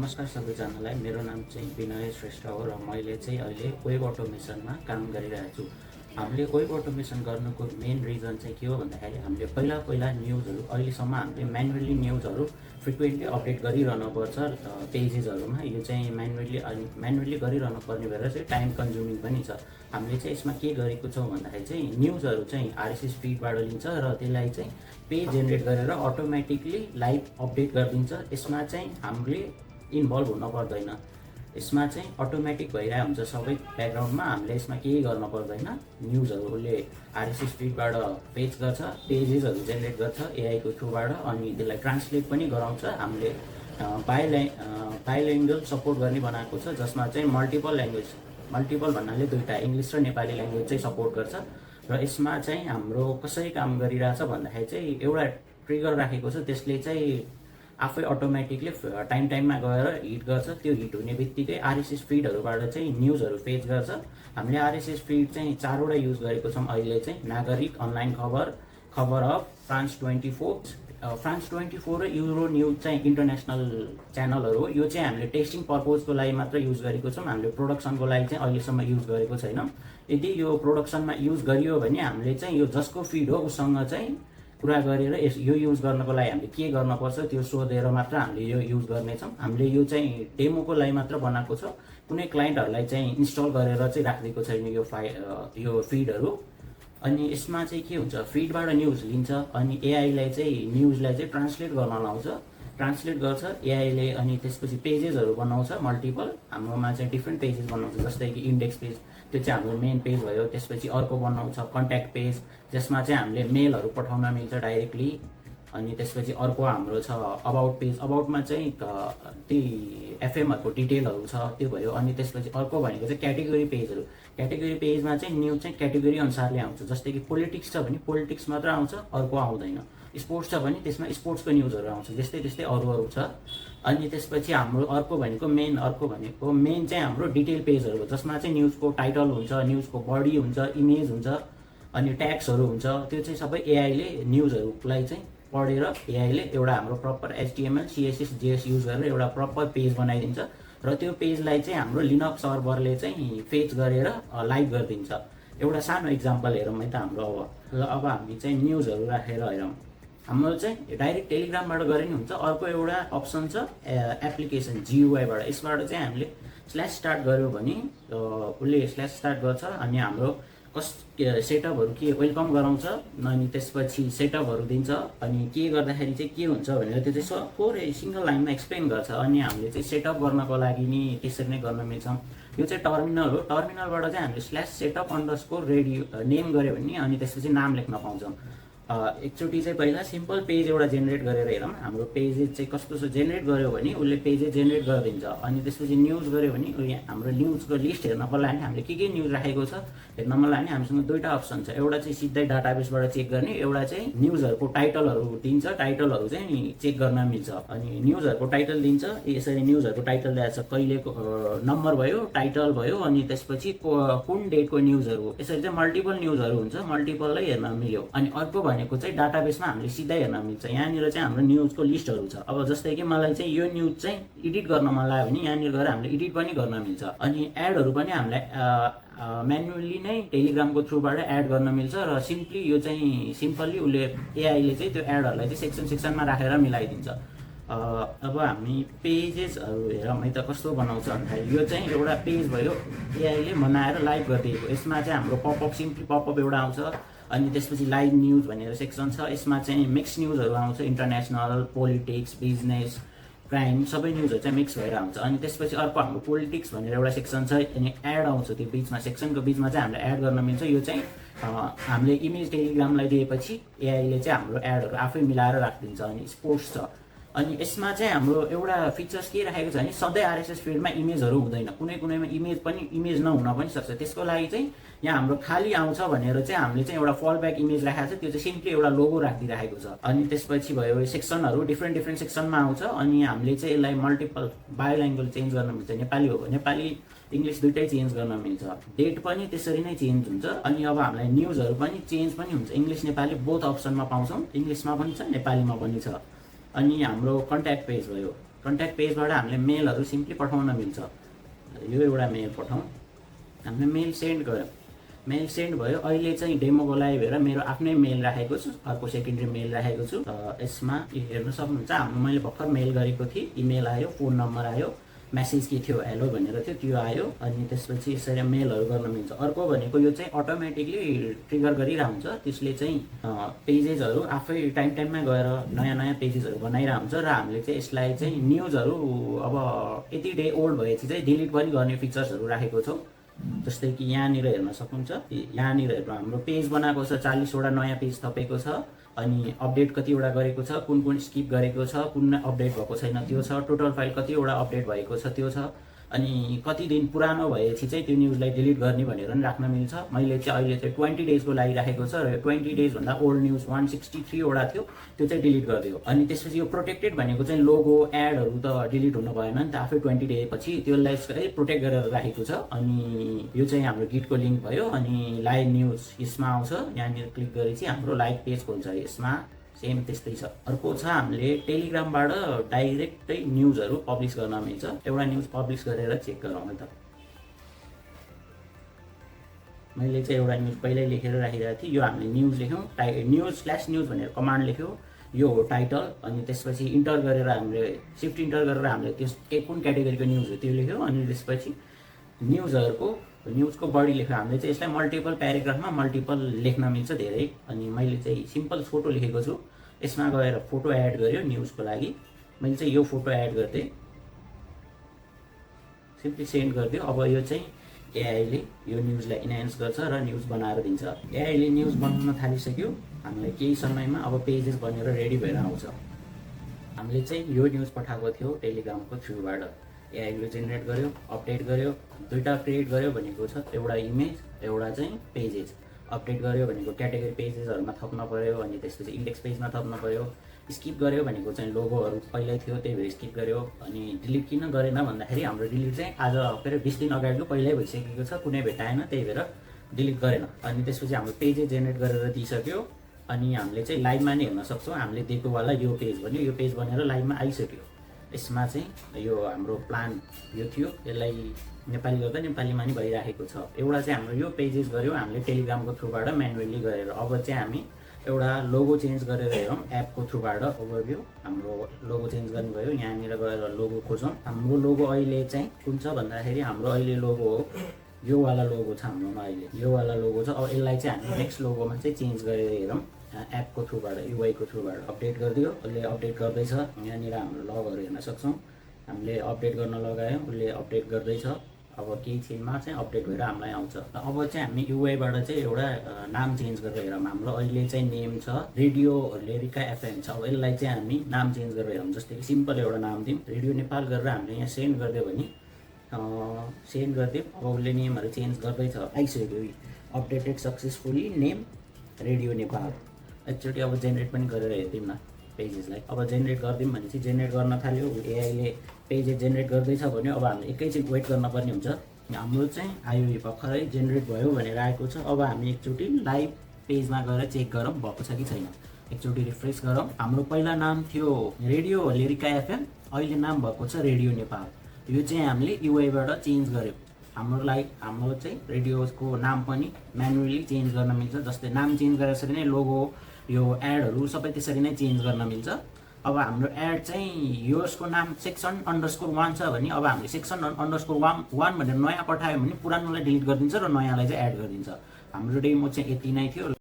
नमस्कार सबैजनालाई। मेरो नाम चाहिँ विनय श्रेष्ठ हो र मैले चाहिँ अहिले वेब अटोमेसनमा काम गरिरहेको छु। हामीले वेब अटोमेसन गर्नुको मेन रिजन चाहिँ के हो भन्दाखेरि हामीले पहिला न्युजहरू अहिलेसम्म हामीले म्यानुअली न्युजहरू फ्रिक्वेन्टली अपडेट गरिरहनु पर्छ पेजेसहरूमा। यो चाहिँ म्यानुअली गरिरहनु पर्ने भएर चाहिँ टाइम कन्ज्युमिङ पनि छ। हामीले चाहिँ यसमा के गरेको छौँ भन्दाखेरि चाहिँ न्युजहरू चाहिँ आरएसएस फिडबाट लिन्छ र त्यसलाई चाहिँ पेज जेनेरेट गरेर अटोमेटिकली लाइभ अपडेट गरिदिन्छ। यसमा चाहिँ हामीले इन्भल्भ हुन पर्दैन। यसमा चाहिँ अटोमेटिक भइरहेको हुन्छ सबै ब्याकग्राउन्डमा। हामीले यसमा केही गर्न पर्दैन। न्युजहरूले आरएसएस फिडबाट पेज गर्छ, पेजेसहरू जेनेरेट गर्छ एआईको थ्रुबाट, अनि त्यसलाई ट्रान्सलेट पनि गराउँछ। हामीले बाइलिङ्गुअल सपोर्ट गर्ने बनाएको छ, जसमा चाहिँ मल्टिपल भन्नाले दुईवटा इङ्ग्लिस र नेपाली ल्याङ्ग्वेज चाहिँ सपोर्ट गर्छ। र यसमा चाहिँ हाम्रो कसरी काम गरिरहेछ भन्दाखेरि चाहिँ एउटा ट्रिगर राखेको छ, त्यसले चाहिँ आफै अटोमेटिकली टाइममा गएर हिट गर्छ। त्यो हिट हुने बित्तिकै आरएसएस फिडहरूबाट चाहिँ न्युजहरू फेच गर्छ। हामीले आरएसएस फिड चाहिँ 4वटा युज गरेको छौँ अहिले चाहिँ। नागरिक, अनलाइन खबर, खबर हब, फ्रान्स 24 र युरो न्युज चाहिँ इन्टरनेसनल च्यानलहरू हो। यो चाहिँ हामीले टेस्टिङ पर्पजको लागि मात्र युज गरेको छौँ। हामीले प्रोडक्सनको लागि चाहिँ अहिलेसम्म युज गरेको छैनौँ। यदि यो प्रोडक्सनमा युज गरियो भने हामीले चाहिँ यो जसको फिड हो उसँग चाहिँ कुरा गरेर यो युज गर्नको लागि हामीले के गर्नुपर्छ त्यो सोधेर मात्र हामीले यो युज गर्नेछौँ। हामीले यो चाहिँ डेमोको लागि मात्र बनाएको छ। कुनै क्लाइन्टहरूलाई चाहिँ इन्स्टल गरेर चाहिँ राखिदिएको छैन यो फिडहरू। अनि यसमा चाहिँ के हुन्छ, फिडबाट न्युज लिन्छ अनि एआईलाई चाहिँ न्युजलाई चाहिँ ट्रान्सलेट गर्न लाउँछ, ट्रान्सलेट गर्छ एआईले। अनि त्यसपछि पेजेसहरू बनाउँछ मल्टिपल। हाम्रोमा चाहिँ डिफ्रेन्ट पेजेस बनाउँछ, जस्तै कि इन्डेक्स पेज, त्यो चाहिँ हाम्रो मेन पेज भयो। त्यसपछि अर्को बनाउँछ कन्ट्याक्ट पेज, जसमा चाहिँ हामीले मेलहरू पठाउन मिल्छ डाइरेक्टली। अनि त्यसपछि अर्को हाम्रो छ अबाउट पेज। अबाउटमा चाहिँ ती एफएमहरूको डिटेलहरू छ त्यो भयो। अनि त्यसपछि अर्को भनेको चाहिँ क्याटेगोरी पेजहरू। क्याटेगोरी पेजमा चाहिँ न्युज चाहिँ क्याटेगोरी अनुसारले आउँछ। जस्तै कि पोलिटिक्स छ भने पोलिटिक्स मात्र आउँछ, अर्को आउँदैन। स्पोर्ट्स छ भने त्यसमा स्पोर्ट्सको न्युजहरू आउँछ, त्यस्तै अरू छ। अनि त्यसपछि हाम्रो अर्को भनेको मेन चाहिँ हाम्रो डिटेल पेजहरू हो, जसमा चाहिँ न्युजको टाइटल हुन्छ, न्युजको बडी हुन्छ, इमेज हुन्छ, अनि ट्याग्सहरू हुन्छ। त्यो चाहिँ सबै एआईले न्युजहरूलाई चाहिँ पढेर एआईले एउटा हाम्रो proper HTML, CSS, JS use गरेर एउटा प्रपर पेज बनाइदिन्छ। र त्यो पेजलाई चाहिँ हाम्रो लिनक्स सर्भरले चाहिँ फेच गरेर लाइभ गरिदिन्छ। एउटा सानो इक्जाम्पल हेरौँ है त हाम्रो। अब हामी चाहिँ न्युजहरू राखेर हेरौँ। हाम्रो चाहिँ डाइरेक्ट टेलिग्रामबाट गरे नि हुन्छ। अर्को एउटा अप्सन छ एप्लिकेसन जियुआईबाट। यसबाट चाहिँ हामीले /स्टार्ट गऱ्यो भने उसले /स्टार्ट गर्छ अनि हाम्रो सेटअपहरू के वेलकम गराउँछ। अनि त्यसपछि सेटअपहरू दिन्छ। अनि के गर्दाखेरि चाहिँ के हुन्छ भनेर त्यो चाहिँ थोरै सिङ्गल लाइनमा एक्सप्लेन गर्छ। अनि हामीले चाहिँ सेटअप गर्नको लागि नि त्यसरी नै गर्न मिल्छ। यो चाहिँ टर्मिनल हो। टर्मिनलबाट चाहिँ हामीले /setup_ready नेम गऱ्यो भने अनि त्यसपछि नाम लेख्न पाउँछौँ। एकचोटि चाहिँ पहिला सिम्पल पेज एउटा जेनेरेट गरेर हेरौँ। हाम्रो पेजेस चाहिँ कस्तो छ, जेनेरेट गर्यो भने उसले पेजेस जेनेरेट गरिदिन्छ। अनि त्यसपछि न्युज गऱ्यो भने हाम्रो न्युजको लिस्ट हेर्नको लागि हामीले के न्युज राखेको छ हेर्नको लागि हामीसँग दुईवटा अप्सन छ। एउटा चाहिँ सिधै डाटाबेसबाट चेक गर्ने, एउटा चाहिँ न्युजहरूको टाइटलहरू दिन्छ। टाइटलहरू चाहिँ चेक गर्न मिल्छ। अनि न्युजहरूको टाइटल दिन्छ। यसरी न्युजहरूको टाइटल दिएको छ, कहिलेको नम्बर भयो, टाइटल भयो, अनि त्यसपछि कुन डेटको न्युजहरू हो। यसरी चाहिँ मल्टिपल न्युजहरू हुन्छ, मल्टिपललाई हेर्न मिल्यो। अनि अर्को भनेको चाहिँ डाटाबेसमा हामीले सिधै हेर्न मिल्छ। यहाँनिर चाहिँ हाम्रो न्युजको लिस्टहरू छ। अब जस्तै कि मलाई चाहिँ यो न्युज चाहिँ एडिट गर्न मन लाग्यो भने यहाँनिर गएर हामीले एडिट पनि गर्न मिल्छ। अनि एडहरू पनि हामीलाई म्यानुअली नै टेलिग्रामको थ्रुबाट एड गर्न मिल्छ। र सिम्पल्ली उसले एआईले चाहिँ त्यो एडहरूलाई चाहिँ सेक्सनमा राखेर मिलाइदिन्छ। अब हामी पेजेसहरू हेरौँ है त कस्तो बनाउँछ भन्दाखेरि यो चाहिँ एउटा पेज भयो, एआईले बनाएर लाइभ गरिदिएको। यसमा चाहिँ हाम्रो सिम्पली पपअप एउटा आउँछ। अनि त्यसपछि लाइभ न्युज भनेर सेक्सन छ। यसमा चाहिँ मिक्स न्युजहरू आउँछ, इन्टरनेसनल, पोलिटिक्स, बिजनेस, क्राइम, सबै न्युजहरू चाहिँ मिक्स भएर आउँछ। अनि त्यसपछि अर्को हाम्रो पोलिटिक्स भनेर एउटा सेक्सन छ। अनि एड आउँछ त्यो बिचमा, सेक्सनको बिचमा चाहिँ हामीले एड गर्न मिल्छ। यो चाहिँ हामीले इमेज टेलिग्रामलाई दिएपछि एआईले चाहिँ हाम्रो एडहरू आफै मिलाएर राखिदिन्छ। अनि स्पोर्ट्स छ। अनि यसमा चाहिँ हाम्रो एउटा फिचर्स के राखेको छ भने सधैँ आरएसएस फिडमा इमेजहरू हुँदैन, कुनैमा इमेज नहुन पनि सक्छ। त्यसको लागि चाहिँ यहाँ हाम्रो खाली आउँछ भनेर चाहिँ हामीले चाहिँ एउटा फल ब्याक इमेज राखेको छ। त्यो चाहिँ सिम्पली एउटा लोगो राखिदिइराखेको छ। अनि त्यसपछि भयो सेक्सनहरू, डिफ्रेन्ट सेक्सनमा आउँछ। अनि हामीले चाहिँ यसलाई मल्टिपल बायोल्याङ्ग्वेज चेन्ज गर्न मिल्छ। नेपाली हो भने नेपाली, इङ्ग्लिस दुइटै चेन्ज गर्न मिल्छ। डेट पनि त्यसरी नै चेन्ज हुन्छ। अनि अब हामीलाई न्युजहरू पनि चेन्ज पनि हुन्छ। इङ्ग्लिस नेपाली बोथ अप्सनमा पाउँछौँ। इङ्ग्लिसमा पनि छ, नेपालीमा पनि छ। अनि हाम्रो कन्ट्याक्ट पेज भयो। कन्ट्याक्ट पेजबाट हामीले मेलहरू सिम्पली पठाउन मिल्छ। यो एउटा मेल पठाउँ, हामीले मेल सेन्ड गऱ्यौँ, मेल सेन्ड भयो। अहिले चाहिँ डेमोको लागि भएर मेरो आफ्नै मेल राखेको छु, अर्को सेकेन्डरी मेल राखेको छु। यसमा हेर्न सक्नुहुन्छ हाम्रो मैले भर्खर मेल गरेको थिएँ, इमेल आयो, फोन नम्बर आयो, मेसेज के थियो हेलो भनेर थियो त्यो आयो। अनि त्यसपछि यसरी मेलहरू गर्न मिल्छ। अर्को भनेको यो चाहिँ अटोमेटिकली ट्रिगर गरिरहेको हुन्छ, त्यसले चाहिँ पेजेसहरू आफै टाइममा गएर नयाँ पेजेसहरू बनाइरहेको हुन्छ र हामीले चाहिँ यसलाई चाहिँ न्युजहरू अब यति डे ओल्ड भएपछि चाहिँ डिलिट पनि गर्ने फिचर्सहरू राखेको छौँ। जस्तै कि यहाँनिर हेर्न सक्नुहुन्छ, यहाँनिर हाम्रो पेज बनाएको छ, 40वटा नयाँ पेज थपेको छ। अनि अपडेट कतिवटा गरेको छ, कुन स्किप गरेको छ, कुन अपडेट भएको छैन त्यो छ, टोटल फाइल कतिवटा अपडेट भएको छ त्यो छ। अनि कति दिन पुरानो भएपछि चाहिँ त्यो न्युजलाई डिलिट गर्ने भनेर पनि राख्न मिल्छ। मैले चाहिँ अहिले चाहिँ 20 डेजको लागि राखेको छ र 20 डेजभन्दा ओल्ड न्युज 163वटा थियो त्यो चाहिँ डिलिट गरिदियो। अनि त्यसपछि यो प्रोटेक्टेड भनेको चाहिँ लोगो एडहरू त डिलिट हुनु भएन नि त, आफै 20 डे पछि त्यसलाई प्रोटेक्ट गरेर राखेको छ। अनि यो चाहिँ हाम्रो गिटको लिङ्क भयो। अनि लाइभ न्युज यसमा आउँछ, यहाँनिर क्लिक गरेपछि हाम्रो लाइभ पेज खोल्छ, यसमा सेम त्यस्तै छ। अर्को छ हामीले टेलिग्रामबाट डाइरेक्टै न्युजहरू पब्लिस गर्न मिल्छ। एउटा न्युज पब्लिस गरेर चेक गरौँ है त। मैले चाहिँ एउटा न्युज पहिल्यै लेखेर राखिरहेको थिएँ, यो हामीले न्युज लेख्यौँ, न्युज/न्युज भनेर कमान्ड लेख्यौँ, यो हो टाइटल। अनि त्यसपछि इन्टर गरेर हामीले सिफ्ट इन्टर गरेर हामीले कुन क्याटेगोरीको न्युज हो त्यो लेख्यौँ। अनि त्यसपछि न्युजको बडी लेख्यौँ। हामीले चाहिँ यसलाई मल्टिपल प्याराग्राफमा मल्टिपल लेख्न मिल्छ धेरै। अनि मैले चाहिँ सिम्पल फोटो लेखेको छु, यसमा गएर फोटो एड गर्यो न्युजको लागि। मैले चाहिँ यो फोटो एड गरिदिएँ, सिम्पली सेन्ड गरिदियो। अब यो चाहिँ एआईले यो न्युजलाई इन्हान्स गर्छ र न्युज बनाएर दिन्छ। एआईले न्युज बनाउन थालिसक्यो, हामीलाई केही समयमा अब पेजेस बनेर रेडी भएर आउँछ। हामीले चाहिँ यो न्युज पठाएको थियो टेलिग्रामको थ्रुबाट, एआईले जेनेरेट गर्यो, अपडेट गर्यो, दुईवटा क्रिएट गर्यो भनेको छ, एउटा इमेज एउटा चाहिँ पेजेस। अपडेट गर्यो भनेको क्याटेगोरी पेजेसहरूमा थप्न पर्यो, अनि त्यसपछि इन्डेक्स पेजमा थप्न पर्यो। स्किप गर्यो भनेको चाहिँ लोगोहरू पहिल्यै थियो त्यही भएर स्किप गर्यो। अनि डिलिट किन गरेन भन्दाखेरि हाम्रो डिलिट चाहिँ आज के अरे 20 दिन अगाडिको पहिल्यै भइसकेको छ, कुनै भेटाएन त्यही भएर डिलिट गरेन। अनि त्यसपछि हाम्रो पेजेस जेनेरेट गरेर दिइसक्यो। अनि हामीले चाहिँ लाइभमा नै हेर्न सक्छौँ, हामीले दिएको वाला यो पेज भन्यो, यो पेज बनेर लाइभमा आइसक्यो। यसमा चाहिँ यो हाम्रो प्लान यो थियो, यसलाई नेपाली गर्दा नेपालीमा नि भइराखेको छ। एउटा चाहिँ हाम्रो यो पेजेस गऱ्यो हामीले टेलिग्रामको थ्रुबाट म्यानुअली गरेर। अब चाहिँ हामी एउटा लोगो चेन्ज गरेर हेरौँ एपको थ्रुबाट। ओभरभ्यू हाम्रो लोगो चेन्ज गर्नु भयो, यहाँनिर गएर लोगो खोजौँ। हाम्रो लोगो अहिले चाहिँ कुन छ भन्दाखेरि हाम्रो अहिले लोगो हो यो वाला लोगो छ हाम्रोमा, अहिले यो वाला लोगो छ। अब यसलाई चाहिँ हामी नेक्स्ट लोगोमा चाहिँ चेन्ज गरेर हेरौँ एपको थ्रुबाट, युआईको थ्रुबाट। अपडेट गरिदियो, उसले अपडेट गर्दैछ। यहाँनिर हाम्रो लगहरू हेर्न सक्छौँ, हामीले अपडेट गर्न लगायौँ, उसले अपडेट गर्दैछ। अब केही छिनमा चाहिँ अपडेट भएर हामीलाई आउँछ। अब चाहिँ हामी युआईबाट चाहिँ एउटा नाम चेन्ज गरेर हेरौँ। हाम्रो अहिले चाहिँ नेम छ रेडियो लेरिका एफएम छ। अब यसलाई चाहिँ हामी नाम चेन्ज गरेर हेरौँ। जस्तै कि सिम्पल एउटा नाम दिउँ, रेडियो नेपाल गरेर हामीले यहाँ सेन्ड गरिदियो भने सेन्ड गरिदियो। अब उसले नेमहरू चेन्ज गर्दैछ, आइसक्यो updated successfully name radio Nepal. एकचोटि अब जेनेरेट पनि गरेर हेरिदिउँ न पेजेसलाई। अब जेनेरेट गरिदिउँ भने चाहिँ जेनेरेट गर्न थाल्यो, एआईले पेजेस जेनेरेट गर्दैछ भन्यो। अब हामीले एकैछिन वेट गर्न पर्ने हुन्छ। हाम्रो चाहिँ आयो भर्खरै जेनेरेट भयो भनेर आएको छ। अब हामी एकचोटि लाइभ पेजमा गएर चेक गरौँ भएको छ कि छैन। एकचोटि रिफ्रेस गरौँ। हाम्रो पहिला नाम थियो रेडियो लेरिका एफएम, अहिले नाम भएको छ रेडियो नेपाल। यो चाहिँ हामीले युआईबाट चेन्ज गर्यो। हाम्रो चाहिँ रेडियोको नाम पनि म्यानुअली चेन्ज गर्न मिल्छ। जस्तै नाम चेन्ज गरेर यसरी नै लोगो यो एडहरू सबै त्यसरी नै चेन्ज गर्न मिल्छ। अब हाम्रो एड चाहिँ यसको नाम section_1 छ भने अब हामीले section_1 भनेर नयाँ पठायो भने पुरानोलाई डिलिट गरिदिन्छ र नयाँलाई चाहिँ एड गरिदिन्छ। हाम्रो डेमो चाहिँ यति नै थियो।